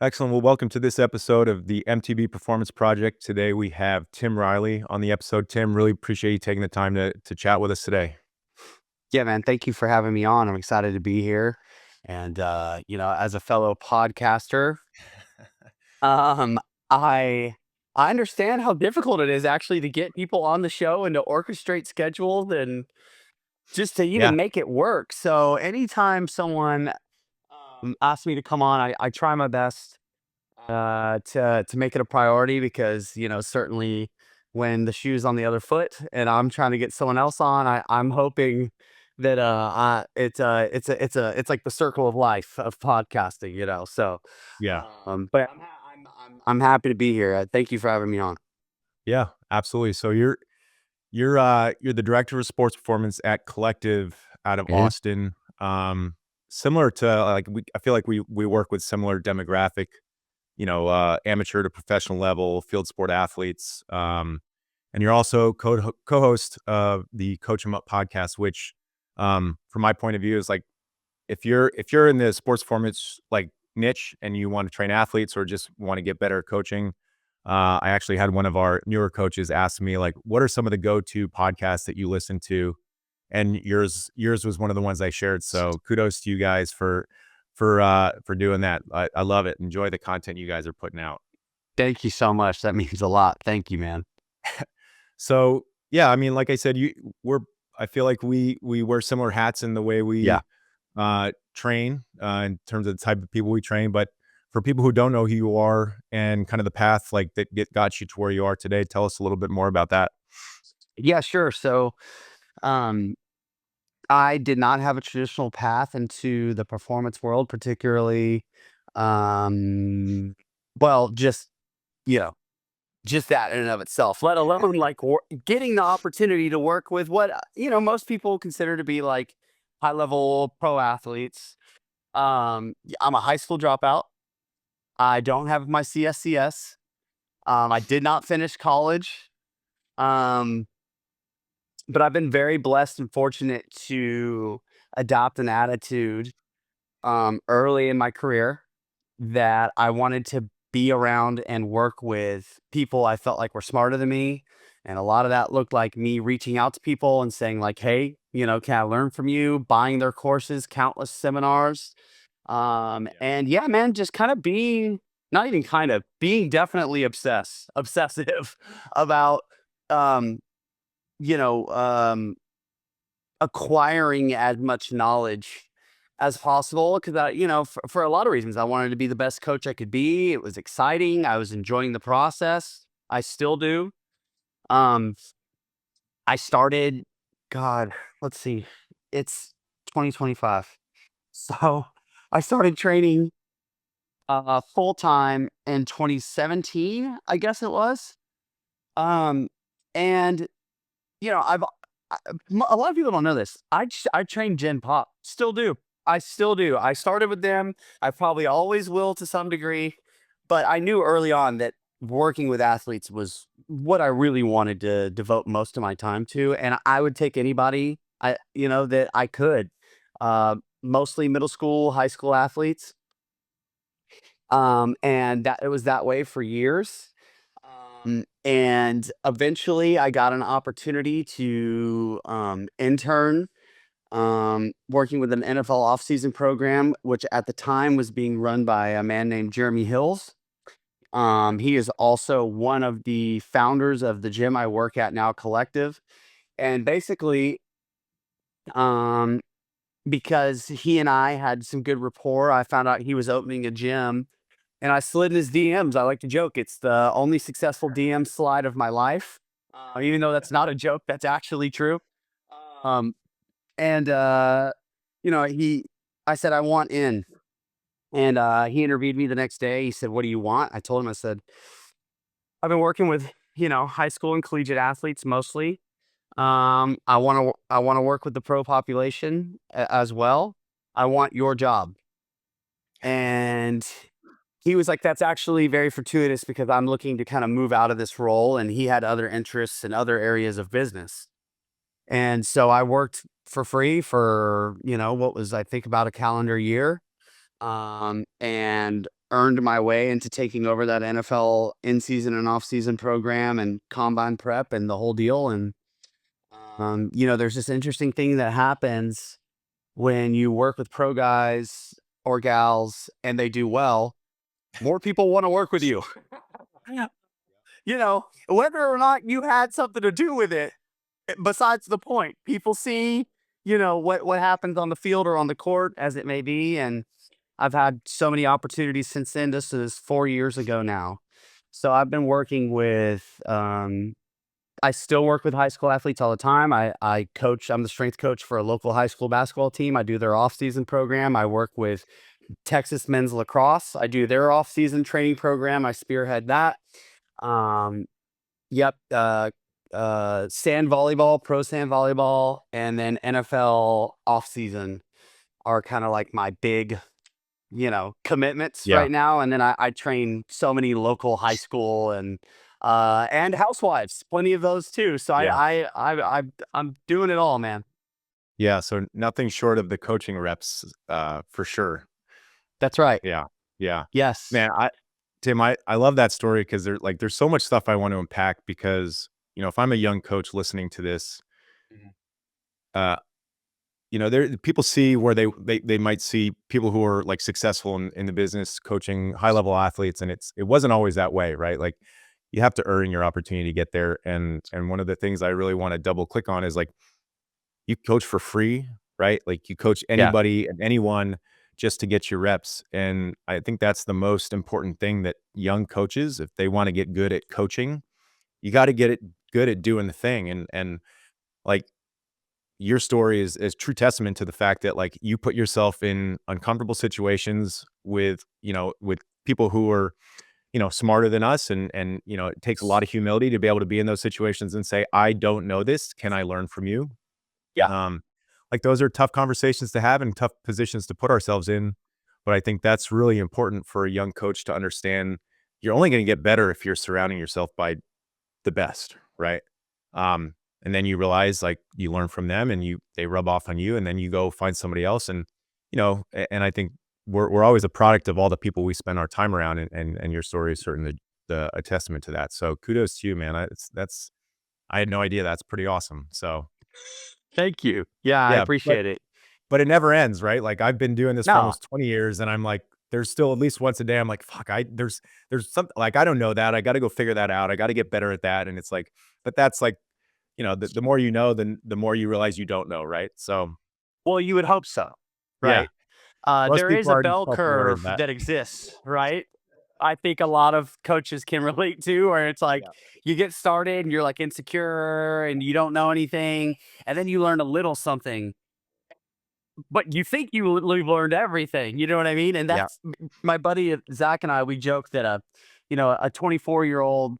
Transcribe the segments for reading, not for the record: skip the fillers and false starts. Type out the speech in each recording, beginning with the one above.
Excellent. Well, welcome to this episode of the MTB Performance Project. Today we have Tim Riley on the episode. Tim, really appreciate you taking the time to chat with us today. Yeah, man. Thank you for having me on. I'm excited to be here. And as a fellow podcaster, um, I I understand how difficult it is actually to get people on the show and to orchestrate schedules and just to Yeah, even make it work. So anytime someone asks me to come on, I try my best to make it a priority because certainly when the shoe's on the other foot and I'm trying to get someone else on, I'm hoping that it's like the circle of life of podcasting. So yeah, but I'm happy to be here. Thank you for having me on. yeah, absolutely. So you're the director of sports performance at Collective out of Mhm. Austin. Similar to I feel like we work with similar demographic, amateur to professional level field sport athletes. And you're also co-host of the Coach 'em Up podcast, which, from my point of view, is like if you're in the sports performance like niche and you want to train athletes or just want to get better at coaching, I actually had one of our newer coaches ask me like, "What are some of the go-to podcasts that you listen to?" And yours was one of the ones I shared. So kudos to you guys for doing that. I love it. Enjoy the content you guys are putting out. Thank you so much. That means a lot. Thank you, man. So yeah, I mean, like I said, we're I feel like we wear similar hats in the way Yeah. we train, in terms of the type of people we train. But for people who don't know who you are and kind of the path like got you to where you are today, tell us a little bit more about that. Yeah, sure. So um I did not have a traditional path into the performance world, particularly, um, well, you know, just that in and of itself, let alone like getting the opportunity to work with what, most people consider to be like high level pro athletes. I'm a high school dropout. I don't have my CSCS. I did not finish college. Um, but I've been very blessed and fortunate to adopt an attitude early in my career that I wanted to be around and work with people I felt like were smarter than me. And a lot of that looked like me reaching out to people and saying, like, hey, can I learn from you? Buying their courses, countless seminars. Yeah. And yeah, man, just kind of being, not even kind of, being definitely obsessive about, um, you know, um, acquiring as much knowledge as possible because for a lot of reasons I wanted to be the best coach I could be. It was exciting. I was enjoying the process. I still do. Um, I started, God, let's see, it's 2025. So I started training full time in 2017, I guess it was. Um, and I've a lot of people don't know this. I train Gen Pop, still do. I still do. I started with them. I probably always will to some degree, but I knew early on that working with athletes was what I really wanted to devote most of my time to, and I would take anybody that I could. Mostly middle school, high school athletes, and that it was that way for years. And eventually, I got an opportunity to intern working with an NFL offseason program, which at the time was being run by a man named Jeremy Hills. He is also one of the founders of the gym I work at now, Collective. And basically, um, because he and I had some good rapport, I found out he was opening a gym and I slid in his DMs. I like to joke it's the only successful DM slide of my life. Even though that's not a joke, that's actually true. Um, and he I said I want in. And he interviewed me the next day. He said, "What do you want?" I told him, I said, "I've been working with, high school and collegiate athletes mostly. I want to work with the pro population as well. I want your job." And he was like, "That's actually very fortuitous because I'm looking to kind of move out of this role." And he had other interests in other areas of business. And so I worked for free for, what was, I think, about a calendar year. And earned my way into taking over that NFL in-season and off-season program and combine prep and the whole deal. And there's this interesting thing that happens when you work with pro guys or gals and they do well. More people want to work with you. Whether or not you had something to do with it, besides the point, people see, what happens on the field or on the court, as it may be. And I've had so many opportunities since then. This is 4 years ago now. So I've been working with, I still work with high school athletes all the time. I coach, I'm the strength coach for a local high school basketball team. I do their off-season program. I work with Texas men's lacrosse. I do their off-season training program. I spearhead that. Um, yep. Sand volleyball, pro sand volleyball, and then NFL off-season are kind of like my big, commitments Yeah. right now. And then I train so many local high school and housewives, plenty of those too. So Yeah. I'm doing it all, man. Yeah. So nothing short of the coaching reps, for sure. That's right. Yeah. Yeah. Yes. Man, Tim, I love that story because there's so much stuff I want to unpack because, if I'm a young coach listening to this, Mhm. uh, there people see where they might see people who are like successful in the business coaching high level athletes, and it wasn't always that way, right? Like you have to earn your opportunity to get there. And one of the things I really want to double click on is like you coach for free, right? Like you coach Yeah. anybody and anyone just to get your reps. And I think that's the most important thing that young coaches, if they want to get good at coaching, you got to get it good at doing the thing. And like your story is true testament to the fact that like you put yourself in uncomfortable situations with people who are, smarter than us. And, it takes a lot of humility to be able to be in those situations and say, I don't know this. Can I learn from you? Yeah. Um, like those are tough conversations to have and tough positions to put ourselves in. But I think that's really important for a young coach to understand. You're only going to get better if you're surrounding yourself by the best, right? Um, and then you realize like you learn from them and they rub off on you, and then you go find somebody else. And and I think we're always a product of all the people we spend our time around, and your story is certainly a testament to that. So kudos to you, man. I had no idea. That's pretty awesome. So Thank you. Yeah, I yeah, appreciate it. but it never ends, right? Like I've been doing this for No. almost 20 years and I'm like, there's still at least once a day, I'm like, fuck, there's something like, I don't know that. I got to go figure that out. I got to get better at that. And it's like, but that's like, the more you know, then the more you realize you don't know. Right. So Well, you would hope so, yeah, right? most There is people a are bell self-aware of curve that. that exists, right? I think a lot of coaches can relate to, where it's like Yeah. you get started and you're like insecure and you don't know anything, and then you learn a little something, but you think you've learned everything. You know what I mean? And Yeah. that's my buddy Zach and I. We joke that a 24-year-old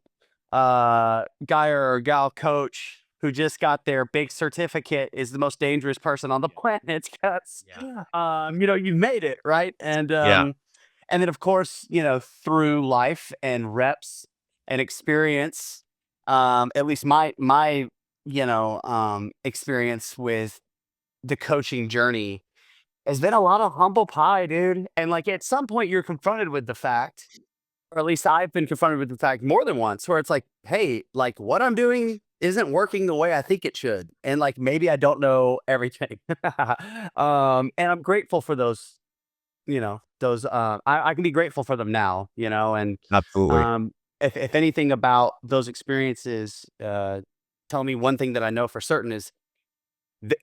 guy or gal coach who just got their big certificate is the most dangerous person on the planet because Yeah. you've made it, right? And Yeah. and then of course, through life and reps and experience, at least my experience with the coaching journey has been a lot of humble pie, dude. And like at some point you're confronted with the fact, or at least I've been confronted with the fact more than once, where it's like, hey, like what I'm doing isn't working the way I think it should. And like maybe I don't know everything. And I'm grateful for I can be grateful for them now, and Absolutely. um if anything about those experiences tell me one thing that I know for certain is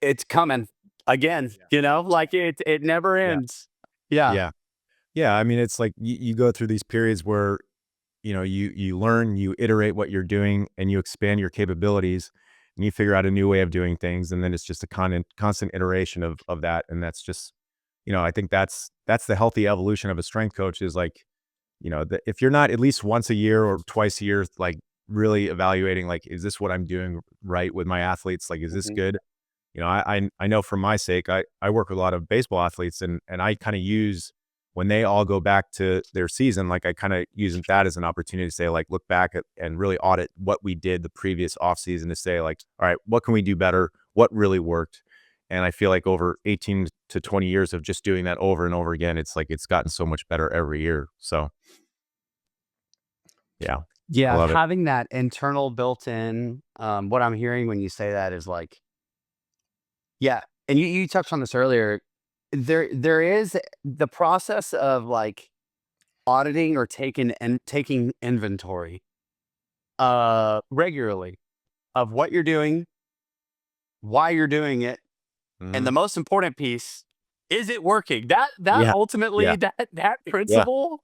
it's coming again, Yeah. like it never Yeah. ends. Yeah. Yeah. Yeah. I mean, it's like you go through these periods where you learn, you iterate what you're doing, and you expand your capabilities, and you figure out a new way of doing things, and then it's just a constant iteration of that. And that's just, I think that's the healthy evolution of a strength coach is like, if you're not at least once a year or twice a year, like really evaluating, like, is this what I'm doing right with my athletes? Like, is this Mhm. good? I know for my sake, I work with a lot of baseball athletes, and I kind of use when they all go back to their season, like I kind of use that as an opportunity to say, like, look back at and really audit what we did the previous off season to say, like, all right, what can we do better? What really worked? And I feel like over 18 to 20 years of just doing that over and over again, it's like it's gotten so much better every year. So yeah, I Yeah, love it. having that internal built-in, what I'm hearing when you say that is like, yeah, and you touched on this earlier. There is the process of like auditing or taking inventory regularly of what you're doing, why you're doing it, and Mhm. the most important piece, is it working? That Yeah, ultimately yeah, that yeah, principle,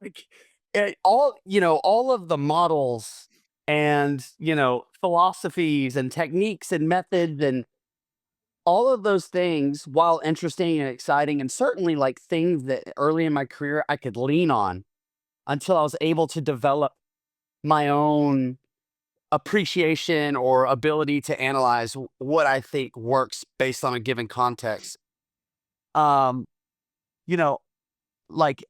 like all all of the models and philosophies and techniques and methods and all of those things, while interesting and exciting, and certainly like things that early in my career I could lean on until I was able to develop my own appreciation or ability to analyze what I think works based on a given context. Um, you know, like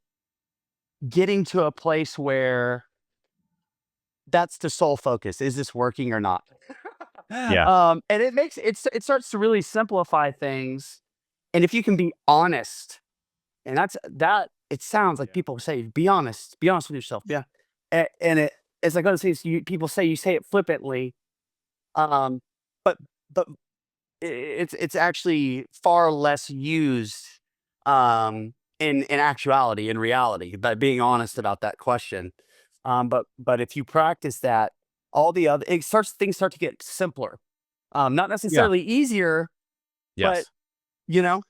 getting to a place where that's the sole focus. Is this working or not? yeah, And it starts to really simplify things. And if you can be honest, and that it sounds like yeah, people say, be honest with yourself. Yeah. And it's like other things people say, you say it flippantly. Um, but but it's actually far less used in actuality, in reality, by being honest about that question. But if you practice that, all the other it starts things start to get simpler. Not yeah, necessarily easier, but yes. you know,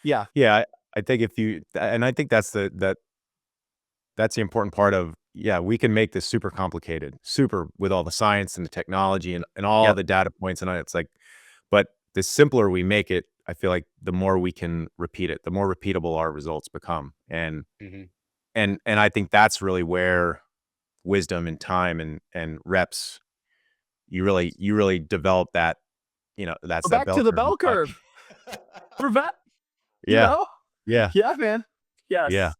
yeah. Yeah, I think if you and I think that's the important part of, yeah, we can make this super complicated, super with all the science and the technology and all Yep. the data points, and it's like, but the simpler we make it, I feel like the more we can repeat it, the more repeatable our results become, Hmm. and I think that's really where wisdom and time and reps, you really develop that, that's Go that back bell to the curve you bell talk. curve. Prevent, you Yeah, know? yeah, Yeah, man. yeah. Yes.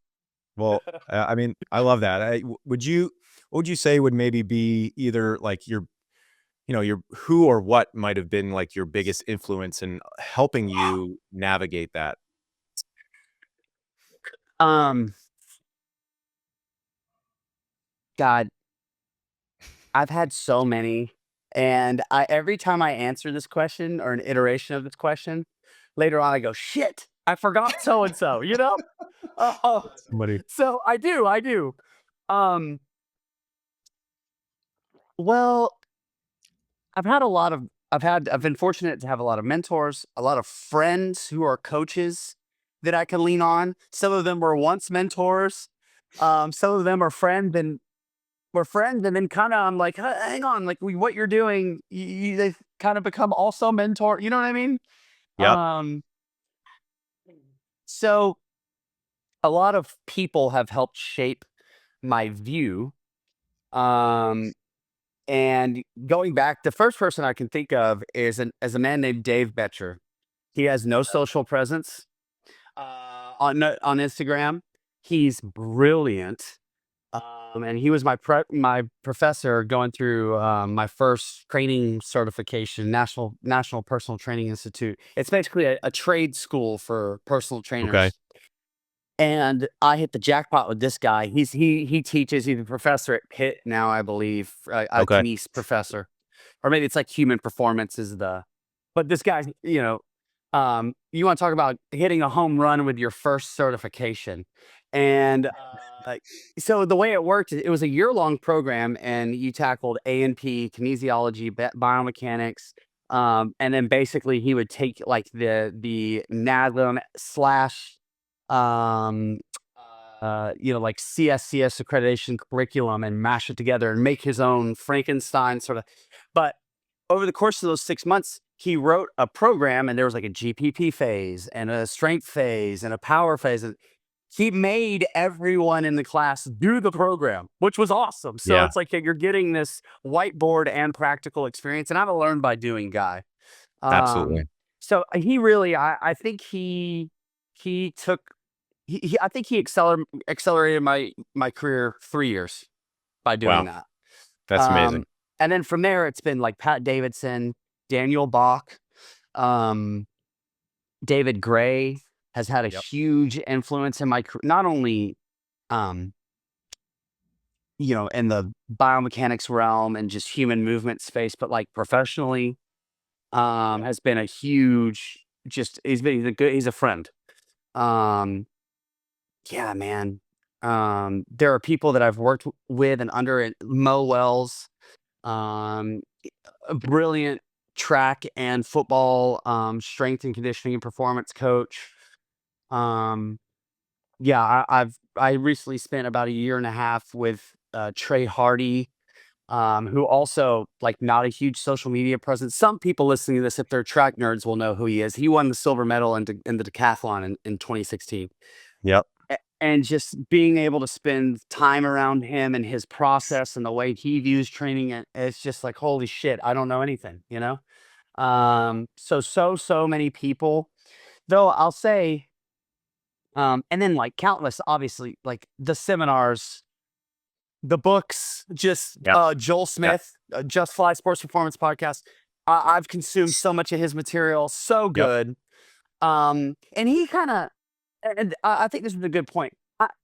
Well, I mean, I love that. Would you what would you say would maybe be either like your who or what might have been like your biggest influence in helping you navigate that? Um, God, I've had so many, and I every time I answer this question or an iteration of this question, later on I go, "Shit, I forgot so and so," you know? Oh, Somebody. so I do. Um, well, I've been fortunate to have a lot of mentors, a lot of friends who are coaches that I can lean on. Some of them were once mentors. Some of them are friends and we're friends, and then kind of I'm like, hang on, like what you're doing, they kind of become also mentor. You know what I mean? Yep. Um, so a lot of people have helped shape my view. Um, and going back, the first person I can think of is a man named Dave Betcher. He has no social presence on Instagram. He's brilliant. And he was my professor going through my first training certification, National Personal Training Institute. It's basically a trade school for personal Okay. trainers. And I hit the jackpot with this guy. He teaches. He's a professor at Pitt now, I believe, a Okay. Kines professor, or maybe it's like human performance is the. But this guy, you want to talk about hitting a home run with your first certification, and like, so the way it worked, it was a year-long program, and you tackled A&P, kinesiology, biomechanics, and then basically he would take like the NASM slash um like CSCS accreditation curriculum and mash it together and make his own Frankenstein sort of. But over the course of those 6 months, he wrote a program, and there was like a GPP phase and a strength phase and a power phase. And he made everyone in the class do the program, which was awesome. So Yeah, it's like you're getting this whiteboard and practical experience. And I'm a learn by doing guy. absolutely. So he really, I think he took I think he accelerated my career 3 years by doing Wow, that. that's amazing. Um, and then from there, it's been like Pat Davidson, Daniel Bach, um, David Gray has had a Yep. huge influence in my career, not only, um, in the biomechanics realm and just human movement space, but like professionally, Yep. has been a huge, just, he's a friend. Um, yeah, man. There are people that I've worked with and under it, Mo Wells, um, a brilliant track and football, strength and conditioning and performance coach. Um, yeah, I recently spent about a year and a half with Trey Hardy, who also, like, not a huge social media presence. Some people listening to this, if they're track nerds, will know who he is. He won the silver medal in the decathlon in 2016. Yep. And just being able to spend time around him and his process and the way he views training, it's just like, holy shit, I don't know anything, you know? So many people, though I'll say, and then like countless, obviously, like the seminars, the books, just Yep. Joel Yeah. Smith, Just Fly Sports Performance Podcast. I've consumed so much of his material, so Yep. good. And he kind of, and I think this is a good point.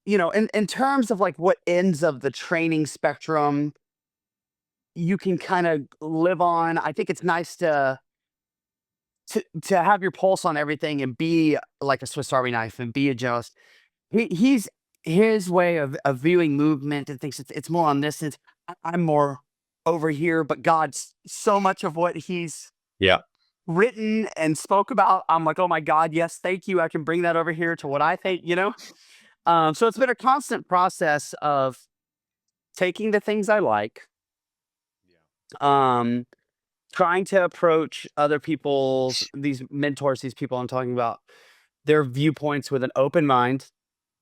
In terms of like what ends of the training spectrum you can kind of live on, I think it's nice to have your pulse on everything and be like a Swiss Army knife and be a just. He's his way of viewing movement and things. It's more on this. I'm more over here, but God's so much of what he's Yeah. written and spoke about. I'm like, oh my God, yes, thank you. I can bring that over here to what I think. So it's been a constant process of taking the things I like, um, trying to approach other people's, these mentors, these people I'm talking about, their viewpoints with an open mind.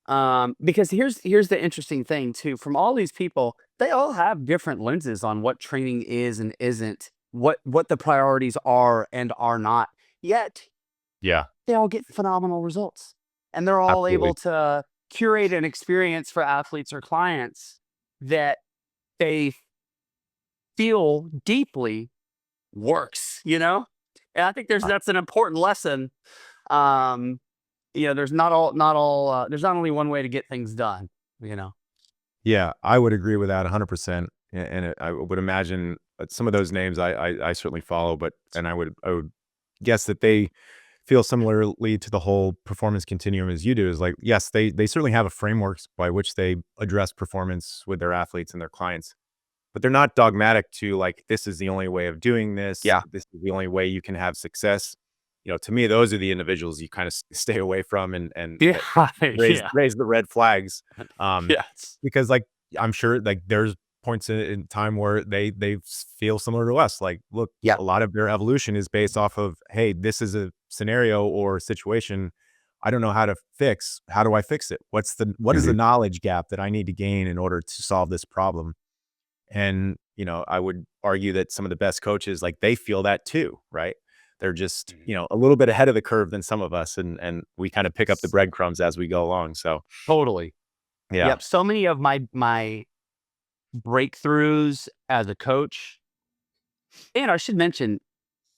Because here's the interesting thing too. From all these people, they all have different lenses on what training is and isn't, what the priorities are and are not. Yet Yeah. they all get phenomenal results, and they're all able Absolutely. to curate an experience for athletes or clients that they feel deeply works. And I think Uh, that's an important lesson. Um, there's not all there's not only one way to get things done, you know. Yeah, I would agree with that 100%. I would imagine some of those names I certainly follow, but and I would guess that they feel similarly to the whole performance continuum as you do. Is like, yes, they certainly have a frameworks by which they address performance with their athletes and their clients, but they're not dogmatic to like, this is the only way of doing this. Yeah. This is the only way you can have success. To me, those are the individuals you kind of stay away from and Yeah. that raise the red flags. Um, Yes. because like I'm sure like there's points in time where they feel similar to us. Like, look, Yeah. a lot of their evolution is based off of, hey, this is a scenario or situation I don't know how to fix. How do I fix it? What is the Mhm. knowledge gap that I need to gain in order to solve this problem? And, I would argue that some of the best coaches, like, they feel that too, right? They're just, Mhm. a little bit ahead of the curve than some of us, and we kinda pick up the breadcrumbs as we go along, so, Totally. yeah. Yep. So many of my breakthroughs as a coach, and I should mention,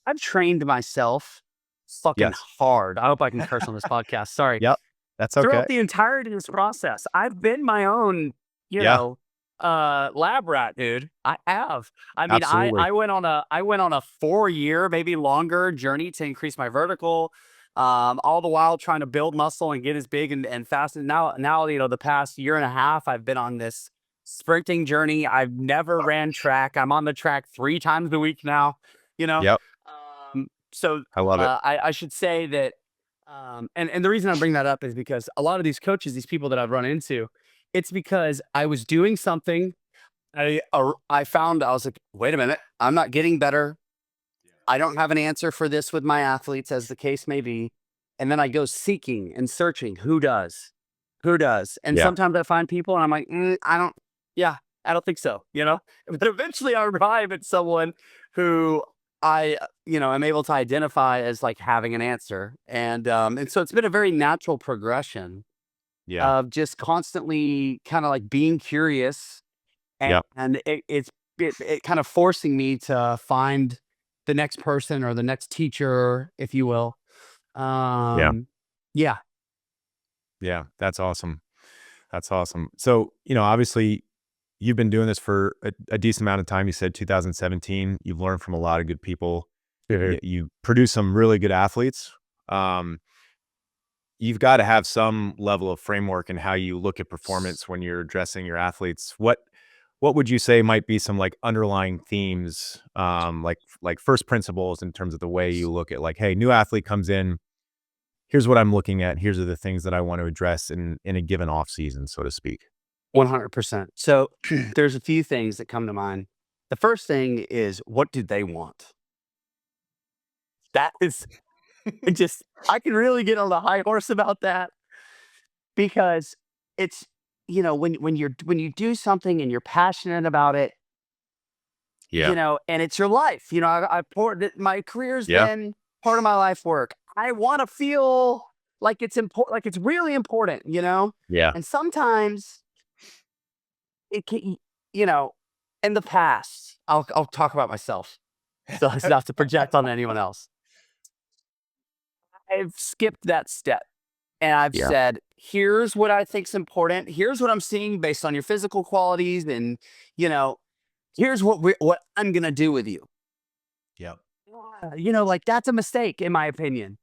I've trained myself fucking Yes. hard. I hope I can curse on this podcast. Sorry. Yep. That's Throughout okay. the entirety of this process, I've been my own, you Yeah, know, lab rat, dude. I have. I mean, absolutely. I went on a 4-year, maybe longer journey to increase my vertical, all the while trying to build muscle and get as big and fast. And now, the past year and a half, I've been on this sprinting journey. I've never ran track. I'm on the track 3 times a week now, you know? Yep. So I love it. I should say that, and the reason I bring that up is because a lot of these coaches, these people that I've run into, it's because I was doing something. I found I was like, wait a minute, I'm not getting better. I don't have an answer for this with my athletes, as the case may be. And then I go seeking and searching. Who does? And Yeah. sometimes I find people, and I'm like, I don't. Yeah, I don't think so. But eventually, I arrive at someone who I, am able to identify as like having an answer, and so it's been a very natural progression Yeah. of just constantly kind of like being curious, Yep. and it kind of forcing me to find the next person or the next teacher, if you will, Yeah. Yeah. Yeah. That's awesome. That's awesome. So, obviously you've been doing this for a decent amount of time. You said 2017. You've learned from a lot of good people. Mhm. You produce some really good athletes. Um, you've got to have some level of framework in how you look at performance when you're addressing your athletes. What would you say might be some like underlying themes, like first principles in terms of the way you look at like, hey, new athlete comes in. Here's what I'm looking at. Here's are the things that I want to address in a given off season, so to speak. 100%. So there's a few things that come to mind. The first thing is, what do they want? That is just, I can really get on the high horse about that because it's, when you do something and you're passionate about it, Yeah. and it's your life. I poured my career's Yeah. been part of my life work. I want to feel like it's important, like it's really important, Yeah. and sometimes it can, you know, in the past, I'll talk about myself, so as not to project on anyone else. I've skipped that step, and I've Yeah. said, "Here's what I think's important. Here's what I'm seeing based on your physical qualities, and you know, here's what I'm gonna do with you." Yeah. Like that's a mistake, in my opinion.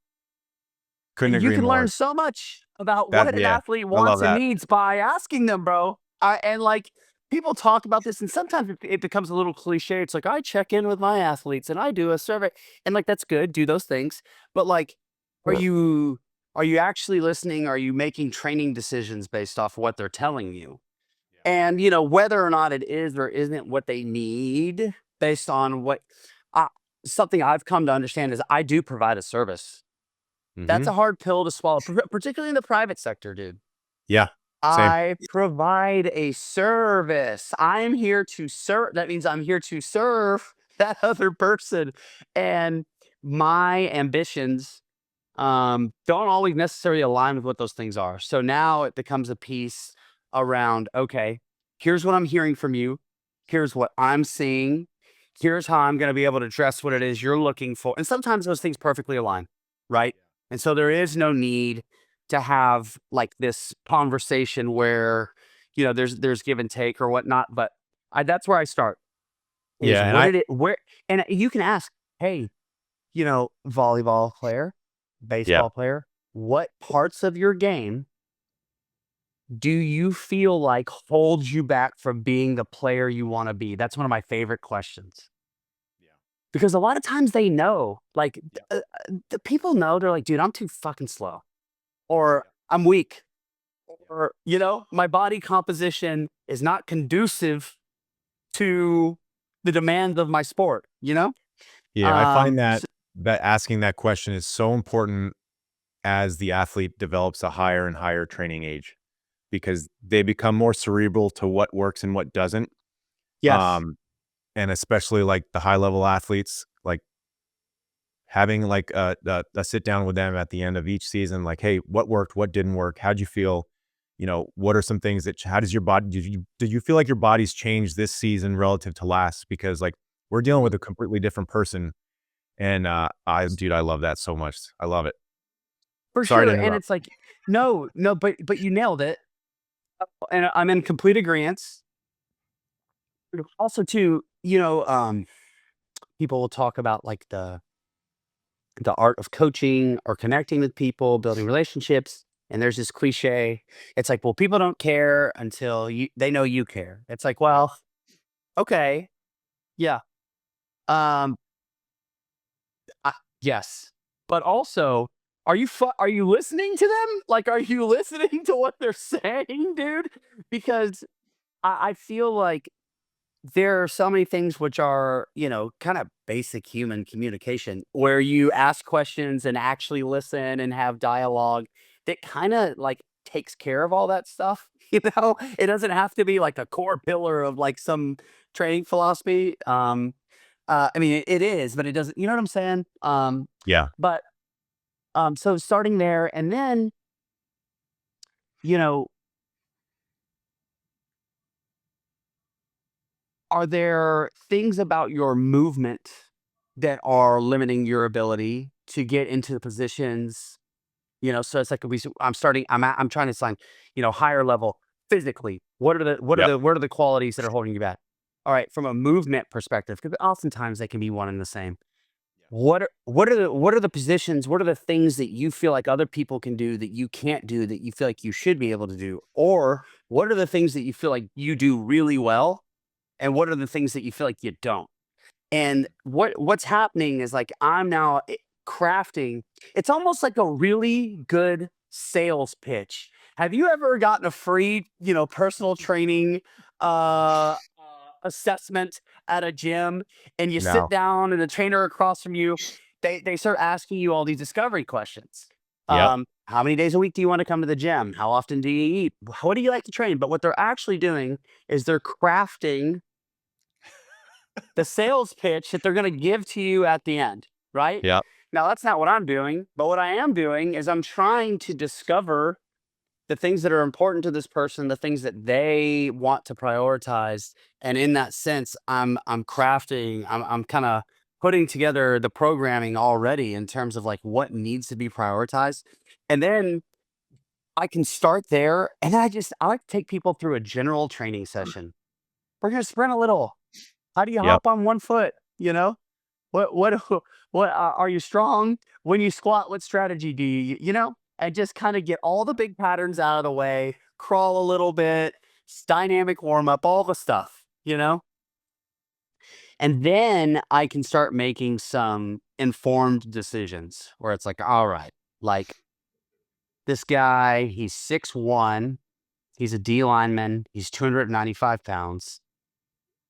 Couldn't You agree can learn more. so much about That what an yeah, athlete I love wants and that. needs by asking them, bro. And like people talk about this, and sometimes it becomes a little cliche. It's like I check in with my athletes and I do a survey, and like that's good. Do those things, but like, are you are you actually listening? Are you making training decisions based off what they're telling you? And whether or not it is or isn't what they need, based on what uh, something I've come to understand is I do provide a service. That's Mhm. a hard pill to swallow, particularly in the private sector, dude. Yeah. Same. I provide a service. I'm here to serve. That means I'm here to serve that other person. And my ambitions don't always necessarily align with what those things are. So now it becomes a piece around, okay, here's what I'm hearing from you. Here's what I'm seeing. Here's how I'm going to be able to address what it is you're looking for. And sometimes those things perfectly align, right? And so there is no need to have like this conversation where, there's give and take or whatnot. But that's where I start is Yeah, and what I did it, where, and you can ask, hey, volleyball player, yeah. baseball player, what parts of your game do you feel like holds you back from being the player you want to be? That's one of my favorite questions Yeah. because a lot of times they know, like Yeah. the people know they're like, dude, I'm too fucking slow, or Yeah. I'm weak, Yeah. or my body composition is not conducive to the demands of my sport. Yeah, I find So, that asking that question is so important as the athlete develops a higher and higher training age because they become more cerebral to what works and what doesn't. yes, Um, and especially like the high level athletes, like having like a sit down with them at the end of each season, like, hey, what worked, what didn't work, how'd you feel? What are some things that how does your body did you feel like your body's changed this season relative to last? Because like we're dealing with a completely different person. And I love that so much. I love it. for Sorry to sure. And interrupt. it's like, no, no, but you nailed it. And I'm in complete agreement. Also, too, people will talk about like the art of coaching or connecting with people, building relationships. And there's this cliche. It's like, well, people don't care until they know you care. It's like, Yeah. well, okay, yeah, um, yes, but also, are you listening to them? Like, are you listening to what they're saying, dude? Because I feel like there are so many things which are, kind of basic human communication where you ask questions and actually listen and have dialogue that kind of like takes care of all that stuff. It doesn't have to be like a core pillar of like some training philosophy. I mean, it is, but it doesn't, you know what I'm saying? Yeah. But so starting there and then, you know, are there things about your movement that are limiting your ability? to get into the positions, so it's like I'm trying to sign, higher level physically. Yep. What are the qualities that are holding you back? All right, from a movement perspective, because oftentimes they can be one and the same. What are the positions? What are the things that you feel like other people can do that you can't do that you feel like you should be able to do? Or what are the things that you feel like you do really well? And what are the things that you feel like you don't? And what's happening is like I'm now crafting. It's almost like a really good sales pitch. Have you ever gotten a free, personal training assessment at a gym, and you sit No. down and the trainer across from you, they start asking you all these discovery questions. Yep. How many days a week do you want to come to the gym? How often do you eat? What do you like to train? But what they're actually doing is they're crafting the sales pitch that they're going to give to you at the end, right? Yep. Now, that's not what I'm doing, but what I am doing is I'm trying to discover the things that are important to this person, the things that they want to prioritize. And in that sense, I'm crafting, I'm kind of putting together the programming already in terms of like what needs to be prioritized. And then I can start there. And I like to take people through a general training session. We're going to sprint a little. How do you Yep. hop on one foot? What are you strong when you squat? What strategy do and just kind of get all the big patterns out of the way, crawl a little bit, dynamic warm up, all the stuff, and then I can start making some informed decisions where it's like, all right, like this guy, he's 6'1", he's a D lineman, he's 295 pounds.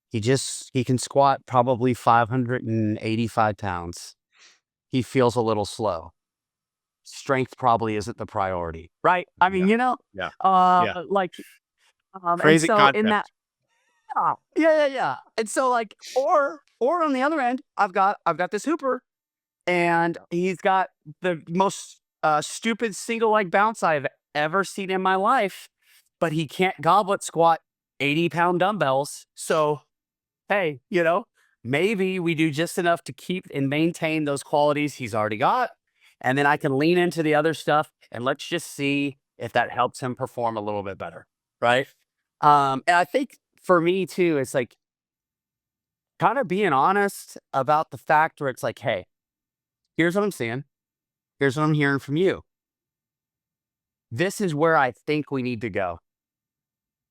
He can squat probably 585 pounds. He feels a little slow. Strength probably isn't the priority, right? I Yeah. mean, Yeah. Yeah. uh, like, and Crazy so in that, concept. yeah. And so like, or on the other end, I've got this hooper, and he's got the most stupid single leg bounce I've ever seen in my life, but he can't goblet squat 80-pound dumbbells. So hey, maybe we do just enough to keep and maintain those qualities he's already got. And then I can lean into the other stuff and let's just see if that helps him perform a little bit better. Right. And I think for me too, it's like kind of being honest about the fact where it's like, hey, here's what I'm seeing. Here's what I'm hearing from you. This is where I think we need to go.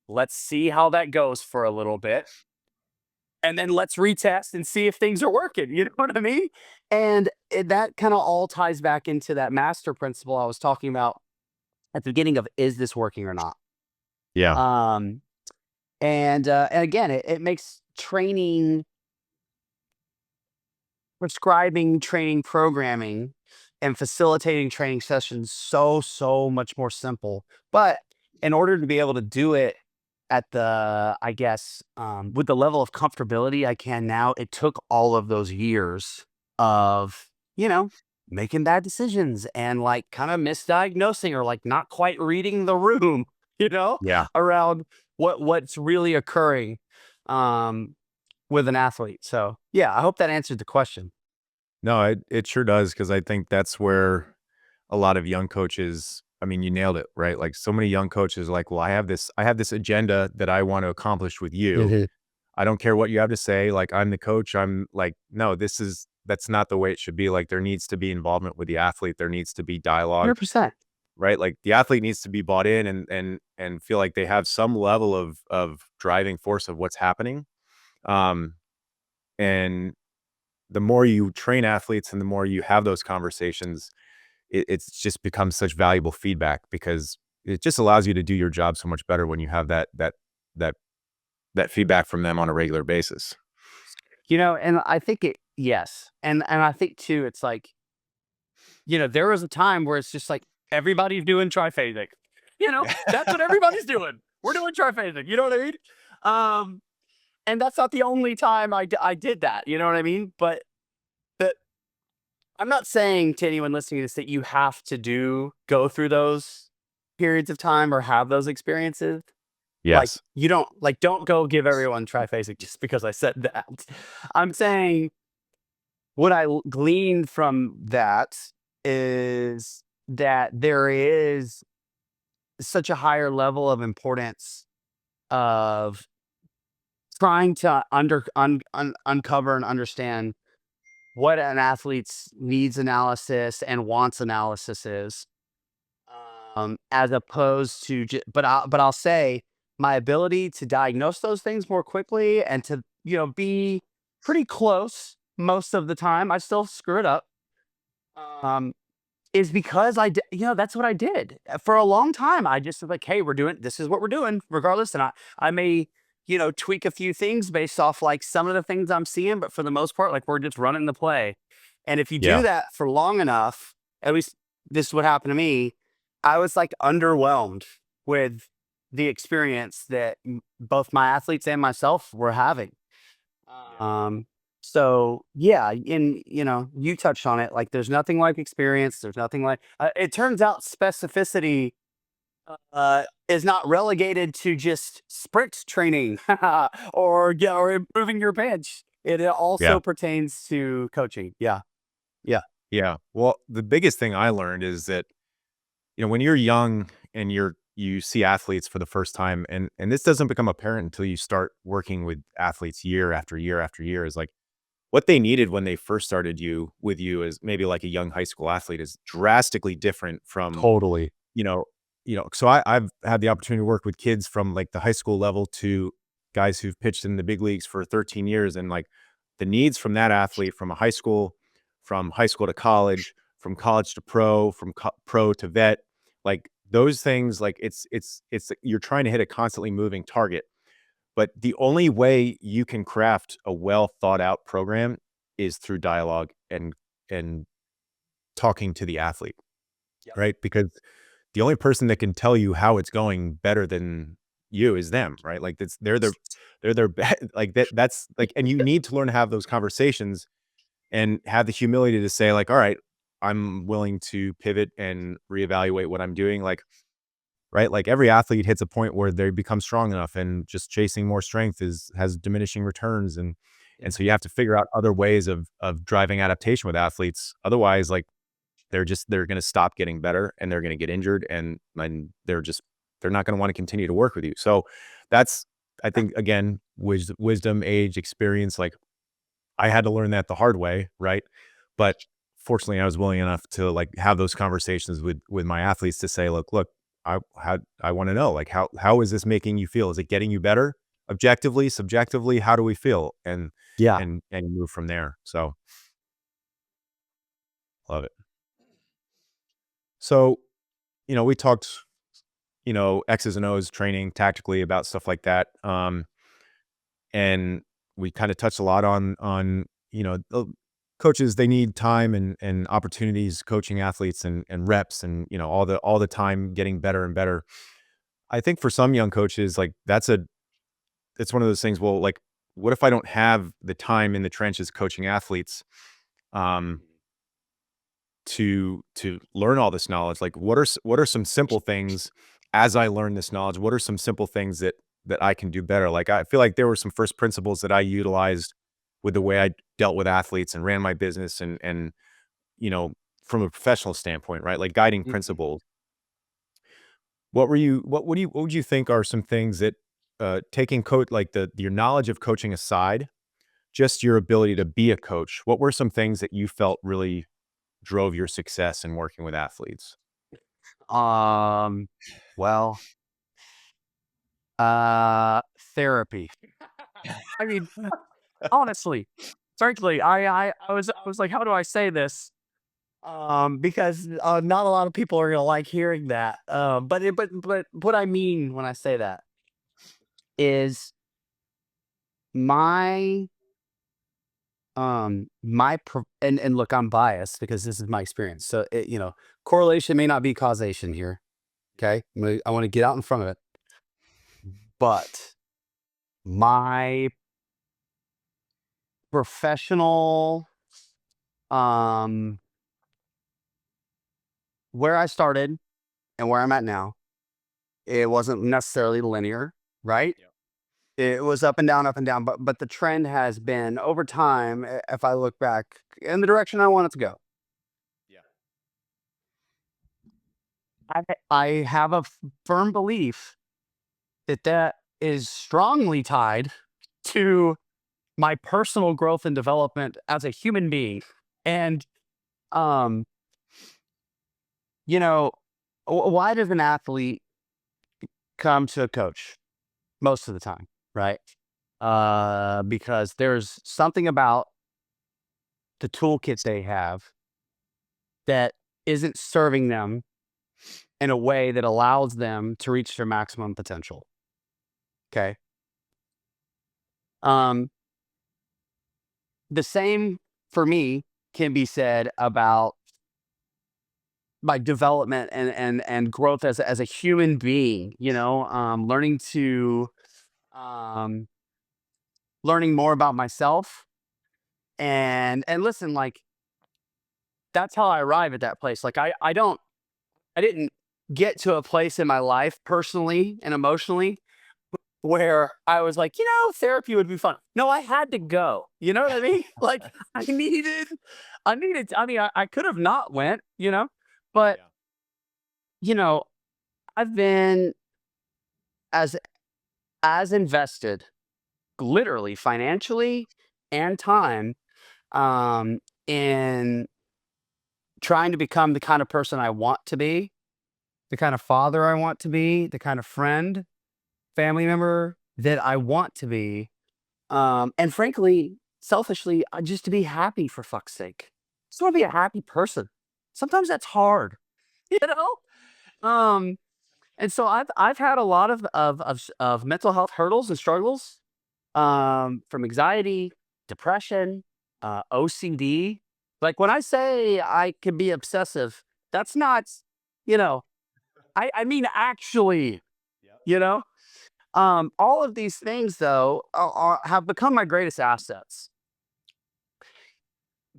Let's see how that goes for a little bit, and then let's retest and see if things are working. You know what I mean? And that kind of all ties back into that master principle I was talking about at the beginning of, is this working or not? Yeah. Um, and again, it makes training, prescribing training programming, and facilitating training sessions so much more simple. But in order to be able to do it at the, I guess, with the level of comfortability I can now, it took all of those years of, making bad decisions and like kind of misdiagnosing or like not quite reading the room, you know, Yeah. around what's really occurring um, with an athlete. So yeah, I hope that answered the question. No, it sure does, because I think that's where a lot of young coaches, I mean, you nailed it, right? Like, so many young coaches are like, "Well, I have this agenda that I want to accomplish with you. Mhm. I don't care what you have to say, like, I'm the coach." I'm like, "No, that's not the way it should be." Like, there needs to be involvement with the athlete, there needs to be dialogue, 100%. right? Like, the athlete needs to be bought in and feel like they have some level of driving force of what's happening. Um, and the more you train athletes and the more you have those conversations, it's just becomes such valuable feedback, because it just allows you to do your job so much better when you have that that feedback from them on a regular basis. And I think yes. And I think too, it's like, there was a time where it's just like everybody's doing triphasic. That's what everybody's doing. We're doing triphasic. You know what I mean? Um, and that's not the only time I did that. You know what I mean? But that I'm not saying to anyone listening to this that you have to go through those periods of time or have those experiences. Like Yes. you don't go give everyone triphasic just because I said that. I'm saying what I gleaned from that is that there is such a higher level of importance of trying to uncover and understand what an athlete's needs analysis and wants analysis is, as opposed to but I'll say my ability to diagnose those things more quickly and to, be pretty close most of the time. I still screw it up. Um, is because that's what I did. For a long time, I just was like, "Hey, this is what we're doing regardless." And I may, tweak a few things based off like some of the things I'm seeing, but for the most part, like we're just running the play. And if you do Yeah. that for long enough, at least this is what happened to me, I was like underwhelmed with the experience that both my athletes and myself were having. Um, so yeah, and you touched on it. Like, there's nothing like experience. There's nothing like. It turns out specificity is not relegated to just sprint training or or improving your bench. It Yeah. also pertains to coaching. Yeah, yeah. Yeah. Well, the biggest thing I learned is that, when you're young and you see athletes for the first time, and this doesn't become apparent until you start working with athletes year after year after year, is like what they needed when they first started with you as maybe like a young high school athlete is drastically different from, Totally. you know so I've had the opportunity to work with kids from, like, the high school level to guys who've pitched in the big leagues for 13 years, and, like, the needs from that athlete from high school to college, from college to pro, from pro to vet, like, those things, like, it's you're trying to hit a constantly moving target, but the only way you can craft a well thought out program is through dialogue and talking to the athlete, Yep. right? Because the only person that can tell you how it's going better than you is them, right? Like, they're their like that's like, and you need to learn to have those conversations and have the humility to say, like, all right, I'm willing to pivot and reevaluate what I'm doing. Like, right? Like, every athlete hits a point where they become strong enough, and just chasing more strength has diminishing returns, and so you have to figure out other ways of driving adaptation with athletes. Otherwise, like, they're gonna stop getting better, and they're gonna get injured, and they're not gonna wanna continue to work with you. So that's, I think, again, wisdom, age, experience, like, I had to learn that the hard way, right? But fortunately, I was willing enough to, like, have those conversations with my athletes to say, "Look, I wanna know, like, how is this making you feel? Is it getting you better? Objectively, subjectively, how do we feel?" Yeah. And move from there. So, love it. So, we talked, X's and O's training tactically about stuff like that. And we kind of touched a lot on, coaches, they need time and opportunities coaching athletes and reps and, all the time getting better and better. I think for some young coaches, like, it's one of those things. Well, like, what if I don't have the time in the trenches coaching athletes? Um, to learn all this knowledge, like, what are some simple things as I learn this knowledge? What are some simple things that I can do better? Like, I feel like there were some first principles that I utilized with the way I dealt with athletes and ran my business and you know from a professional standpoint, right? Like, guiding Mhm. principles. What would you think are some things that, taking coach like the your knowledge of coaching aside, just your ability to be a coach, what were some things that you felt really drove your success in working with athletes? Um, well, therapy. I mean, honestly, frankly, I was like, how do I say this? Because not a lot of people are gonna like hearing that. But what I mean when I say that is my and look, I'm biased because this is my experience. So correlation may not be causation here. Okay, I want to get out in front of it, but my professional um where I started and where I'm at now, it wasn't necessarily linear, right? It was up and down, but the trend has been over time, if I look back in the direction I want it to go. Yeah. I have a firm belief that that is strongly tied to my personal growth and development as a human being. And, um, you know, why does an athlete come to a coach most of the time, right? Because there's something about the toolkit they have that isn't serving them in a way that allows them to reach their maximum potential. Okay. Um, the same for me can be said about my development and growth as a human being, learning to um learning more about myself and listen, like that's how I arrive at that place. Like I didn't get to a place in my life personally and emotionally where I was like, therapy would be fun. No, I had to go. You know what I mean? Like I mean, I could have not went, but Yeah. you know, I've been as invested literally financially and time um in trying to become the kind of person I want to be, the kind of father I want to be, the kind of friend, family member that I want to be. And frankly, selfishly, just to be happy for fuck's sake. Just want to be a happy person. Sometimes that's hard, you know? Um, and so I've had a lot of mental health hurdles and struggles, from anxiety, depression, OCD. Like when I say I can be obsessive, that's not, you know, I mean actually, Yep. you know. All of these things, though, have become my greatest assets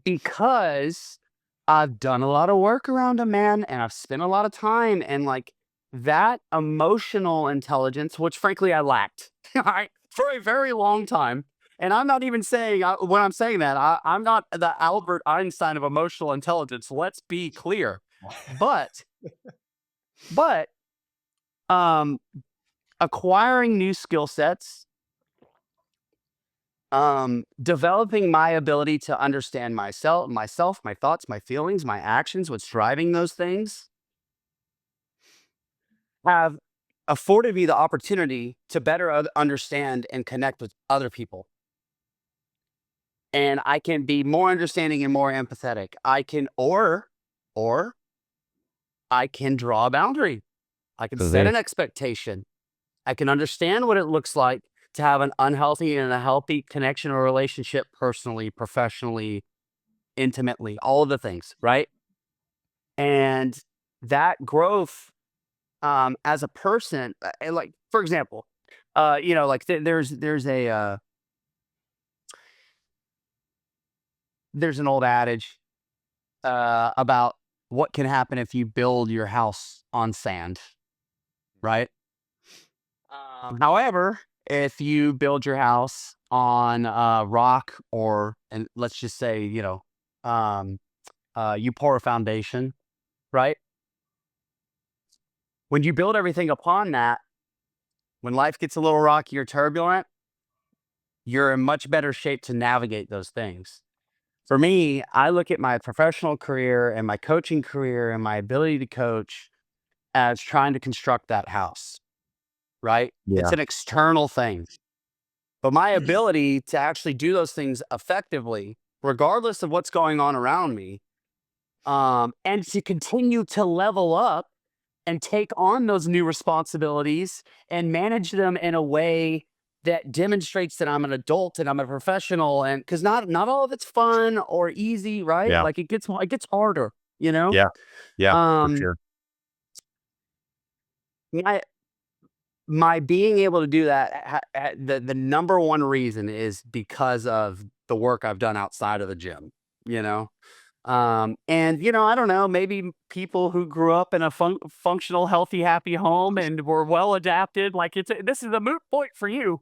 because I've done a lot of work around them, man, and I've spent a lot of time and like that emotional intelligence, which frankly I lacked right, for a very long time. And I'm not even saying when I'm saying that I'm not the Albert Einstein of emotional intelligence. Let's be clear, but but um, acquiring new skill sets, developing my ability to understand myself, my thoughts, my feelings, my actions, what's driving those things, have afforded me the opportunity to better understand and connect with other people. And I can be more understanding and more empathetic. Or I can draw a boundary. I can So set there. an expectation. I can understand what it looks like to have an unhealthy and a healthy connection or relationship personally, professionally, intimately, all of the things, right? And that growth, as a person, and like for example, like there's an old adage about what can happen if you build your house on sand, right? However, if you build your house on rock, or and let's just say, um, you pour a foundation, right? When you build everything upon that, when life gets a little rocky or turbulent, you're in much better shape to navigate those things. For me, I look at my professional career and my coaching career and my ability to coach as trying to construct that house, right? It's Yeah. an external thing. But my ability to actually do those things effectively, regardless of what's going on around me, and to continue to level up and take on those new responsibilities and manage them in a way that demonstrates that I'm an adult and I'm a professional, and because not all of it's fun or easy, right? Yeah. Like it gets harder, you know. Yeah. Yeah. For Um, sure. my my being able to do that, the number one reason is because of the work I've done outside of the gym, you know. And I don't know, maybe people who grew up in a functional, healthy, happy home and were well adapted, like this is a moot point for you.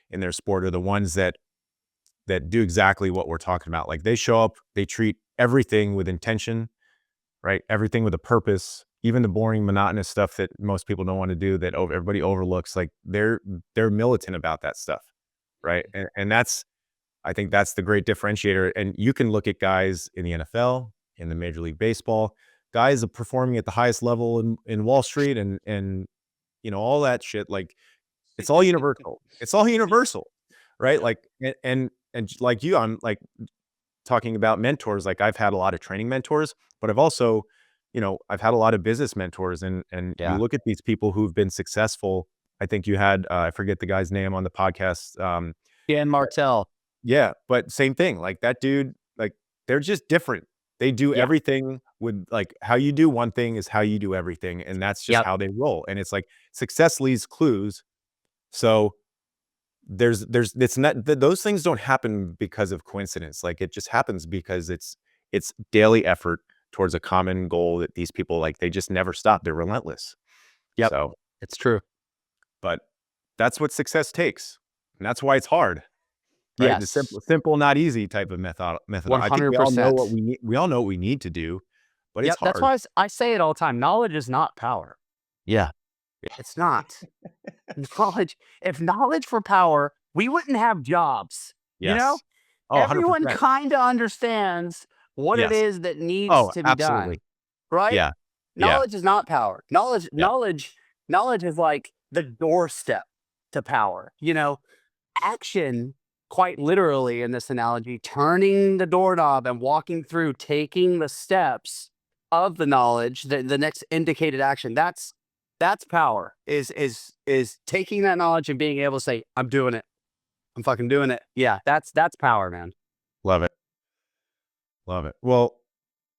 in their sport are the ones that do exactly what we're talking about. Like they show up, they treat everything with intention, right? Everything with a purpose, even the boring, monotonous stuff that most people don't want to do that everybody overlooks. Like they're militant about that stuff, right? And that's, I think that's the great differentiator. And you can look at guys in the NFL, in the Major League Baseball, guys are performing at the highest level in Wall Street and all that shit. Like it's all universal. It's all universal, right? Yeah. Like and like you, I'm like talking about mentors. Like I've had a lot of training mentors, but I've also, I've had a lot of business mentors, and you Yeah. look at these people who've been successful. I think you had I forget the guy's name on the podcast. Dan Martell. Yeah, but same thing. Like that dude, like they're just different. They do Yeah. everything with like how you do one thing is how you do everything, and that's just Yep. how they roll. And it's like success leaves clues. So there's it's not those things don't happen because of coincidence. Like it just happens because it's daily effort towards a common goal that these people like they just never stop. They're relentless. Yep. So, It's true. but that's what success takes. And that's why it's hard, right? The Yes. simple, not easy type of method. I think we all know what 100%. we need. We all know what we need to do, but it's Yep. That's hard. why I say it all the time. Knowledge is not power. Yeah. It's not. Knowledge, if knowledge for power, we wouldn't have jobs. You know, Yes. Oh, everyone 100%. kind of understands what it Yes. is that needs Oh, to be done, absolutely. right? Yeah. Yeah. Knowledge is not power. Knowledge, Yeah. knowledge, knowledge is like the doorstep to power. Action, quite literally in this analogy, turning the doorknob and walking through, taking the steps of the knowledge, the next indicated action. That's power. Is taking that knowledge and being able to say, "I'm doing it. I'm fucking doing it." Yeah, that's power, man. Love it. Love it. Well,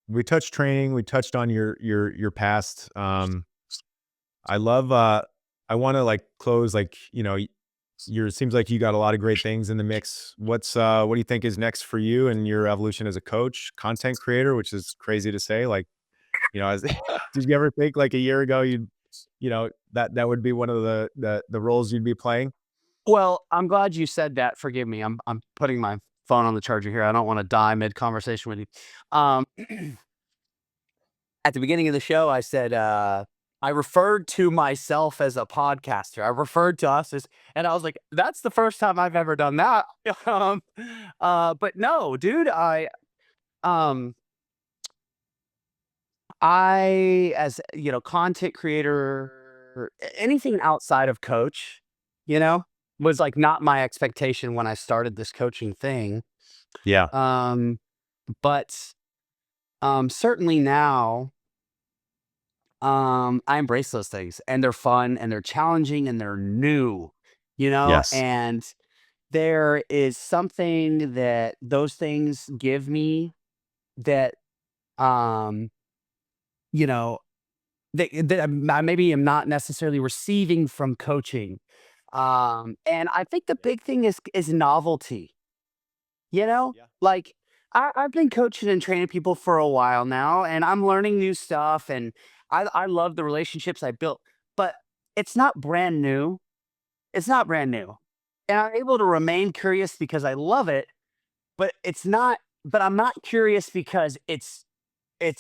we touched training. We touched on your past. I love. I want to like close. Like you're. It seems like you got a lot of great things in the mix. What do you think is next for you and your evolution as a coach, content creator? Which is crazy to say. Like as did you ever think like a year ago that would be one of the roles you'd be playing? Well, I'm glad you said that. Forgive me. I'm putting my phone on the charger here. I don't want to die mid conversation with you. Um, at the beginning of the show, I said I referred to myself as a podcaster. I referred to us as, and I was like, that's the first time I've ever done that. But no, dude, um, as content creator, anything outside of coach, you know, was like not my expectation when I started this coaching thing. Yeah. Um, but certainly now, I embrace those things and they're fun and they're challenging and they're new, Yes. and there is something that those things give me that, um, you know, that I maybe am not necessarily receiving from coaching. And I think the big thing is novelty. You know, Yeah. like I've been coaching and training people for a while now, and I'm learning new stuff, and I love the relationships I built, but it's not brand new. It's not brand new, and I'm able to remain curious because I love it, but it's not. But I'm not curious because it's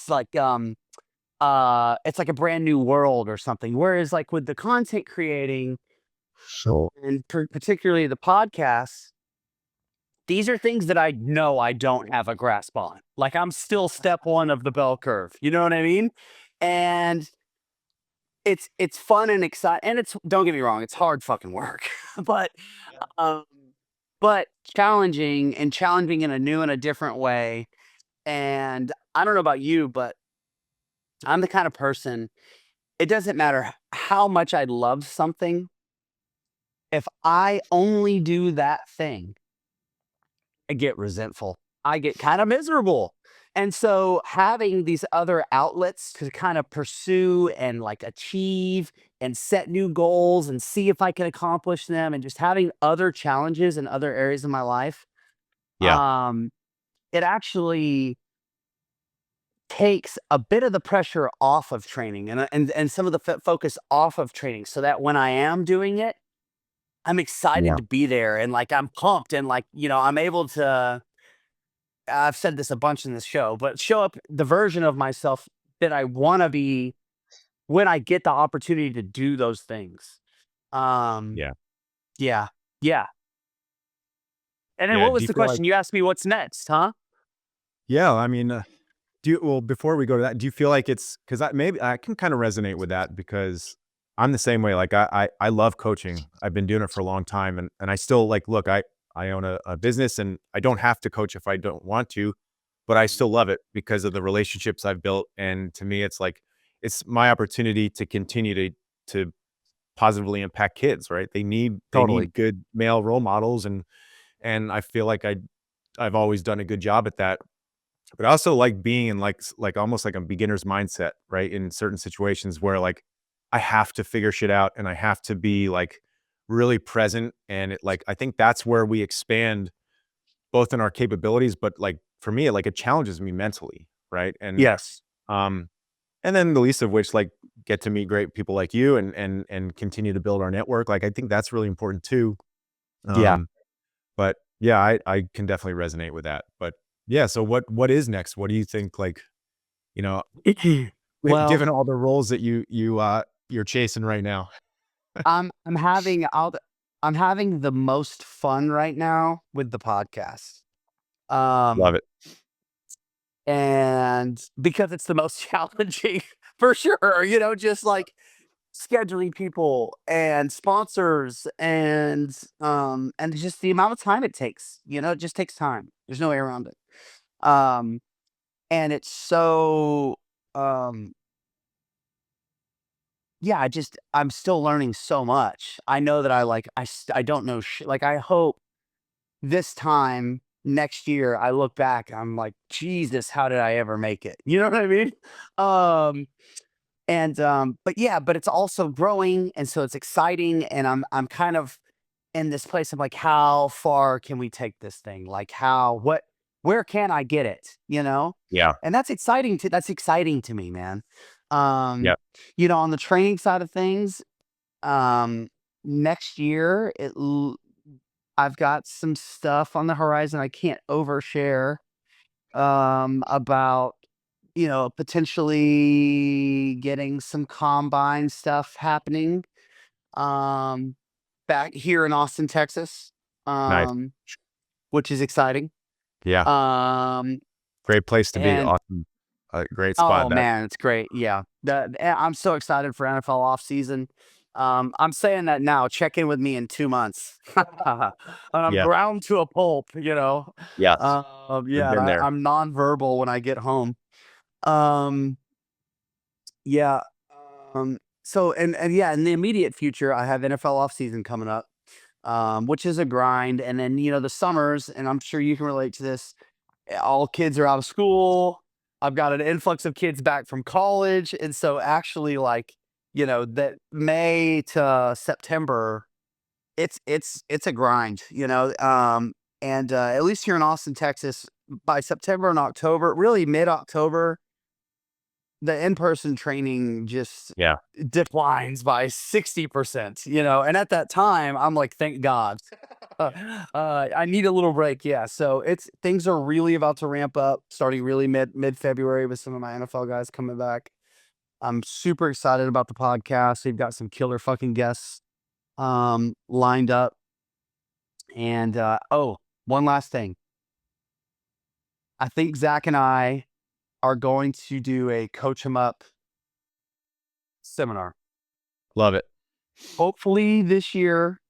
like it's like a brand new world or something. Whereas like with the content creating and particularly the podcasts, these are things that I know I don't have a grasp on. Like I'm still step one of the bell curve. You know what I mean? And it's fun and exciting. And it's, don't get me wrong, it's hard fucking work, but Yeah. um, but challenging in a new and a different way. And I don't know about you, but I'm the kind of person. It doesn't matter how much I love something. If I only do that thing, I get resentful. I get kind of miserable. And so having these other outlets to kind of pursue and like achieve and set new goals and see if I can accomplish them and just having other challenges in other areas of my life, Yeah. um, it actually takes a bit of the pressure off of training and some of the focus off of training so that when I am doing it, I'm excited Yeah. to be there, and like I'm pumped, and like, I'm able to, I've said this a bunch in this show, but show up the version of myself that I want to be when I get the opportunity to do those things. Um, Yeah. yeah, yeah. And then Yeah. what Do was you the feel like, question you asked me? What's next, huh? yeah, I mean, well, before we go to that, do you feel like it's because maybe I can kind of resonate with that because I'm the same way. Like I love coaching. I've been doing it for a long time, and I still like look. I own a business, and I don't have to coach if I don't want to, but I still love it because of the relationships I've built. And to me, it's like it's my opportunity to continue to positively impact kids. Right? They Totally. need good male role models, and I feel like I've always done a good job at that. But I also like being in like almost like a beginner's mindset, right? In certain situations where like I have to figure shit out and I have to be like really present. And I think that's where we expand both in our capabilities, but like for me, it challenges me mentally, right? Yes. Um and then the least of which get to meet great people like you and continue to build our network. Like I think that's really important too. Yeah. Um but yeah, I can definitely resonate with that. But yeah, so what is next? What do you think you know, Well, given all the roles that you're chasing right now? I'm having I'm having the most fun right now with the podcast. Love Um, it. and because it's the most challenging for sure, just like scheduling people and sponsors and just the amount of time it takes, it just takes time. There's no way around it. Um, and it's so um yeah, I'm still learning so much. I know that I don't know like I hope this time next year I look back, I'm like, Jesus, how did I ever make it? You know what I mean? Um but yeah, but it's also growing, and so it's exciting, and I'm kind of in this place of like, how far can we take this thing? Like where can I get it? Yeah. And that's exciting to me, man. Um, Yep. on the training side of things, um, next year I've got some stuff on the horizon I can't overshare about potentially getting some combine stuff happening um back here in Austin, Texas, Nice. um which is exciting. Yeah. um Great place to be. and Awesome. Great spot. oh man, it's great. Yeah, I'm so excited for NFL off season. I'm saying that now. Check in with me in 2 months. I'm Yeah. ground to a pulp. Yes. I've Yeah, and been there. I'm nonverbal when I get home. Um, yeah. So and yeah, in the immediate future, I have NFL off season coming up, which is a grind. And then the summers, and I'm sure you can relate to this. All kids are out of school. I've got an influx of kids back from college, and so actually, like that May to September, it's a grind. And at least here in Austin, Texas, by September and October, really mid October, the in-person training just Yeah. declines by 60%, and at that time, I'm like, "Thank God." I need a little break, yeah, so things are really about to ramp up, starting really mid-February with some of my NFL guys coming back. I'm super excited about the podcast. We've got some killer fucking guests, lined up, and, one last thing. I think Zach and I are going to do a Coach 'em Up seminar, Love it. hopefully this year.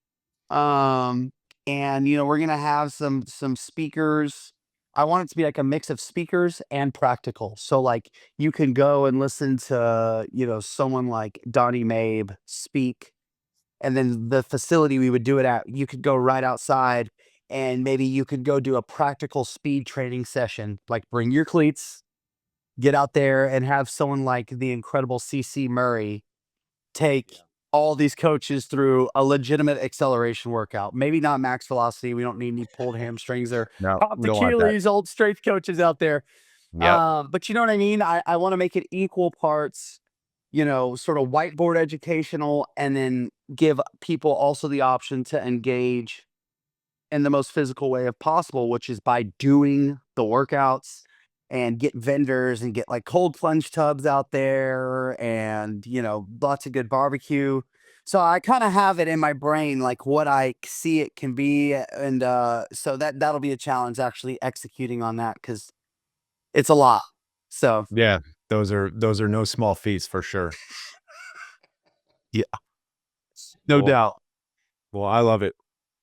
Um, and we're gonna have some speakers. I want it to be like a mix of speakers and practical. So like you can go and listen to, someone like Donnie Mabe speak, and then the facility we would do it at, you could go right outside, and maybe you could go do a practical speed training session. Like bring your cleats, get out there and have someone like the incredible CC Murray take all these coaches through a legitimate acceleration workout. Maybe not max velocity. We don't need any pulled hamstrings or No, popped we don't want that. Achilles, old strength coaches out there. Yep. But you know what I mean? I want to make it equal parts sort of whiteboard educational, and then give people also the option to engage in the most physical way of possible, which is by doing the workouts and get vendors and get like cold plunge tubs out there and, lots of good barbecue. So I kind of have it in my brain, like what I see it can be. And so that'll be a challenge actually executing on that because it's a lot. So, Yeah, those are no small feats for sure. yeah, no Well, doubt. I love it.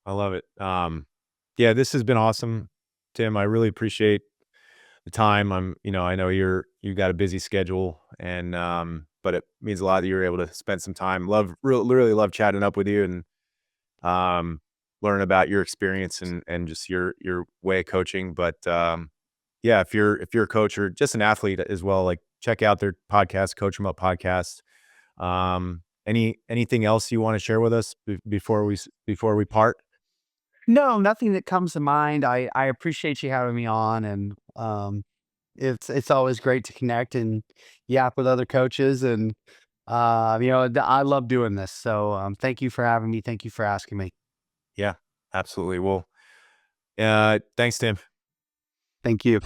I love it. Yeah, this has been awesome, Tim. I really appreciate the time. I know you got a busy schedule, and but it means a lot that you're able to spend some time. Really love chatting up with you and um, learn about your experience and just your way of coaching. But yeah, if you're a coach or just an athlete as well, like check out their podcast, Coach 'em Up podcast. Anything else you want to share with us before we part? No, nothing that comes to mind. I appreciate you having me on, and it's always great to connect and yap with other coaches, and I love doing this. So thank you for having me. Thank you for asking me. Yeah, absolutely. Well, thanks, Tim. Thank you.